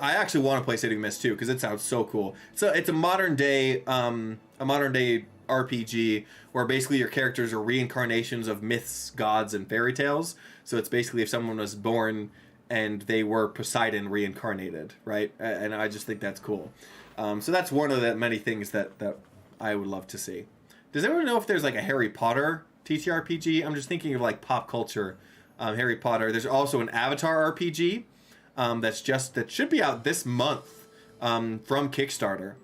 actually want to play City of Mist too, because it sounds so cool. So it's a modern day RPG where basically your characters are reincarnations of myths, gods, and fairy tales. So it's basically if someone was born and they were Poseidon reincarnated, right? And I just think that's cool. So that's one of the many things that I would love to see. Does anyone know if there's like a Harry Potter TTRPG? I'm just thinking of like pop culture. Harry Potter. There's also an Avatar RPG that should be out this month from Kickstarter.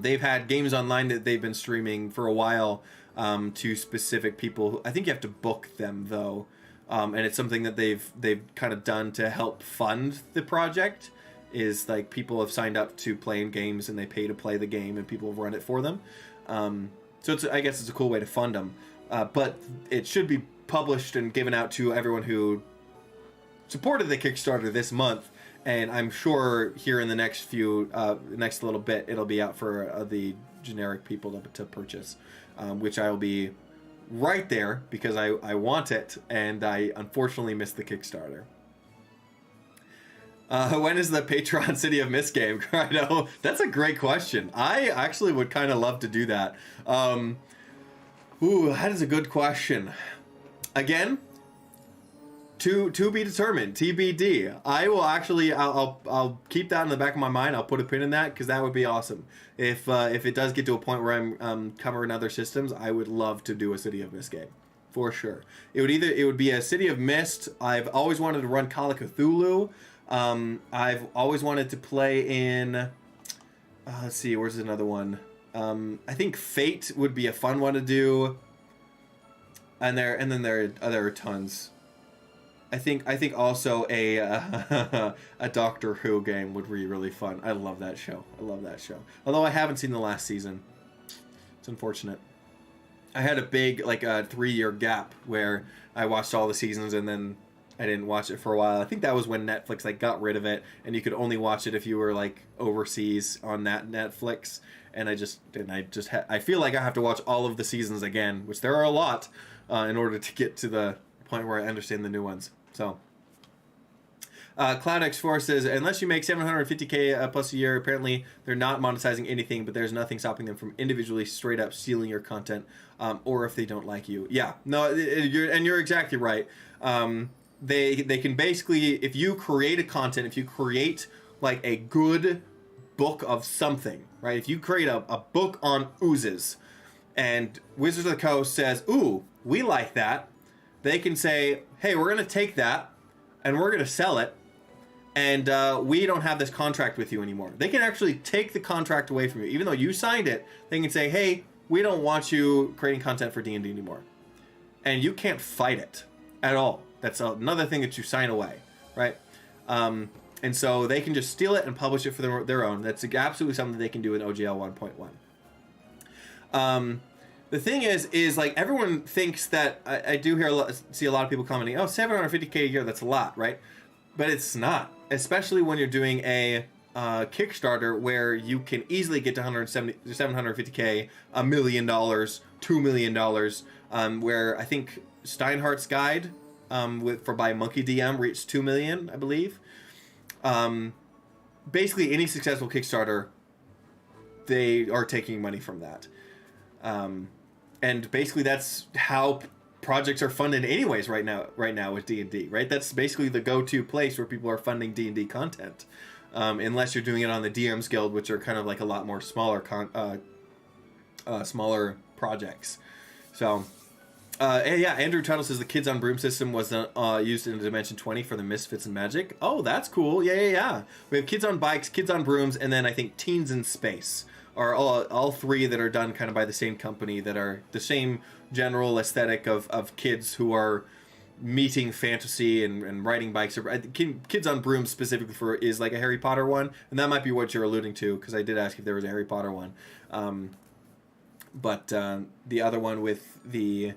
They've had games online that they've been streaming for a while to specific people. I think you have to book them though, and it's something that they've kind of done to help fund the project. Is like people have signed up to play in games and they pay to play the game and people run it for them. So I guess it's a cool way to fund them. But it should be published and given out to everyone who supported the Kickstarter this month. And I'm sure here in the next little bit, it'll be out for the generic people to purchase, which I will be right there because I want it, and I unfortunately missed the Kickstarter. When is the Patreon City of Mist game? I know, that's a great question. I actually would kind of love to do that. That is a good question. Again, to be determined, TBD. I'll keep that in the back of my mind. I'll put a pin in that because that would be awesome. If it does get to a point where I'm covering other systems, I would love to do a City of Mist game, for sure. It would be a City of Mist. I've always wanted to run Call of Cthulhu. I've always wanted to play in. Let's see, where's another one? I think Fate would be a fun one to do. And then there are tons. I think also a Doctor Who game would be really fun. I love that show. Although I haven't seen the last season. It's unfortunate. I had a big 3-year gap where I watched all the seasons and then I didn't watch it for a while. I think that was when Netflix got rid of it and you could only watch it if you were overseas on that Netflix. And I feel like I have to watch all of the seasons again, which there are a lot, in order to get to the point where I understand the new ones. So, Cloud X4 says, unless you make $750K plus a year, apparently they're not monetizing anything, but there's nothing stopping them from individually straight up stealing your content, or if they don't like you. Yeah, no, you're exactly right. They can basically, if you create if you create a good book of something, right? If you create a book on oozes, and Wizards of the Coast says, ooh, we like that, they can say, hey, we're going to take that, and we're going to sell it, and we don't have this contract with you anymore. They can actually take the contract away from you. Even though you signed it, they can say, hey, we don't want you creating content for D&D anymore. And you can't fight it at all. That's another thing that you sign away, right? And so they can just steal it and publish it for their own. That's absolutely something they can do in OGL 1.1. The thing is everyone thinks that I do see a lot of people commenting, oh, $750K a year, that's a lot, right? But it's not, especially when you're doing a Kickstarter where you can easily get to $750K, $1 million, $2 million, where I think Steinhardt's Guide by Monkey DM reached 2 million, I believe. Basically any successful Kickstarter, they are taking money from that. And basically that's how projects are funded anyways right now with D&D, right? That's basically the go-to place where people are funding D&D content. Unless you're doing it on the DM's Guild, which are kind of a lot more smaller projects. So, yeah, Andrew Tuttle says the Kids on Broom system was used in Dimension 20 for the Misfits and Magic. Oh, that's cool. Yeah. We have Kids on Bikes, Kids on Brooms, and then I think Teens in Space are all three that are done kind of by the same company that are the same general aesthetic of kids who are meeting fantasy and riding bikes. Kids on Brooms specifically is a Harry Potter one, and that might be what you're alluding to, because I did ask if there was a Harry Potter one. But the other one with the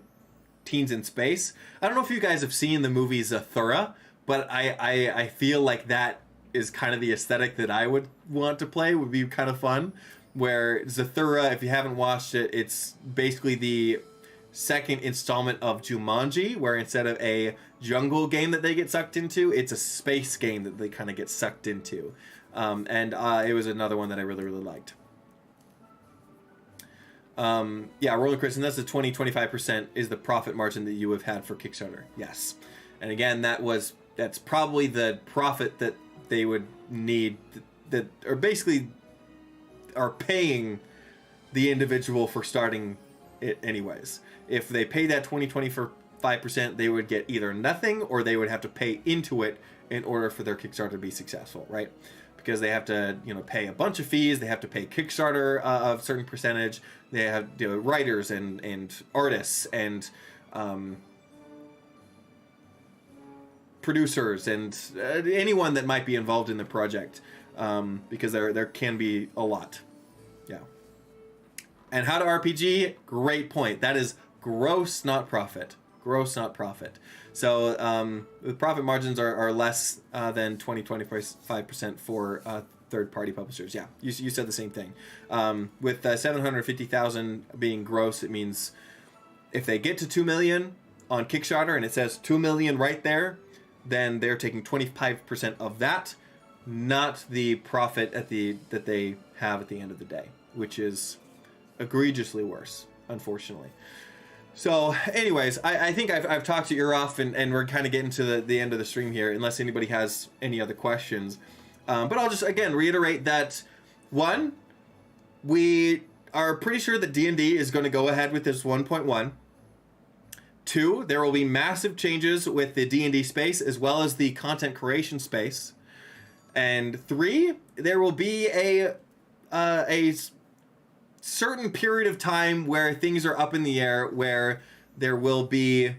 Teens in Space, I don't know if you guys have seen the movie Zathura, but I feel like that is kind of the aesthetic that I would want to play. Would be kind of fun. Where Zathura, if you haven't watched it, it's basically second installment of Jumanji, where instead of a jungle game that they get sucked into, it's a space game that they kind of get sucked into. And it was another one that I really, really liked. Yeah, Rolling Chris, and that's the 20-25% is the profit margin that you have had for Kickstarter. Yes. And again, that's probably the profit that they would need, that are basically are paying the individual for starting it anyways. If they pay that 20-25%, they would get either nothing, or they would have to pay into it in order for their Kickstarter to be successful, right? Because they have to, pay a bunch of fees. They have to pay Kickstarter of a certain percentage. They have writers and artists and producers and anyone that might be involved in the project, because there can be a lot. Yeah. And how to RPG? Great point. That is gross, not profit. Gross, not profit. So the profit margins are less than 20-25% for third-party publishers. Yeah, you said the same thing. With 750,000 being gross, it means if they get to 2 million on Kickstarter and it says 2 million right there, then they're taking 25% of that, not the profit that they have at the end of the day, which is egregiously worse, unfortunately. So anyways, I think I've talked your ear off, and we're kind of getting to the end of the stream here, unless anybody has any other questions. But I'll just, again, reiterate that, one, we are pretty sure that D&D is going to go ahead with this 1.1. 2, there will be massive changes with the D&D space as well as the content creation space. And 3, there will be a certain period of time where things are up in the air, where there will be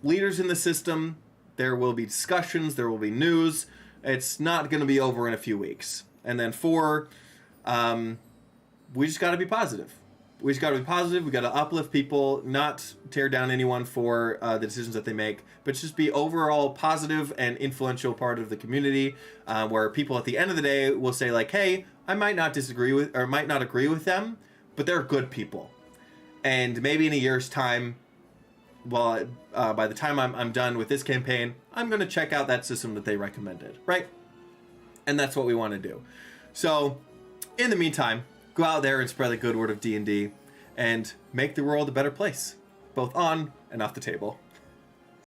leaders in the system, there will be discussions, there will be news. It's not going to be over in a few weeks. And then 4, we just got to be positive. We just got to be positive. We got to uplift people, not tear down anyone for the decisions that they make, but just be overall positive and influential part of the community, where people at the end of the day will say, like, hey, I might not disagree with, or might not agree with them, but they're good people. And maybe in a year's time, well, by the time I'm done with this campaign, I'm going to check out that system that they recommended, right? And that's what we want to do. So, in the meantime, go out there and spread the good word of D&D and make the world a better place, both on and off the table.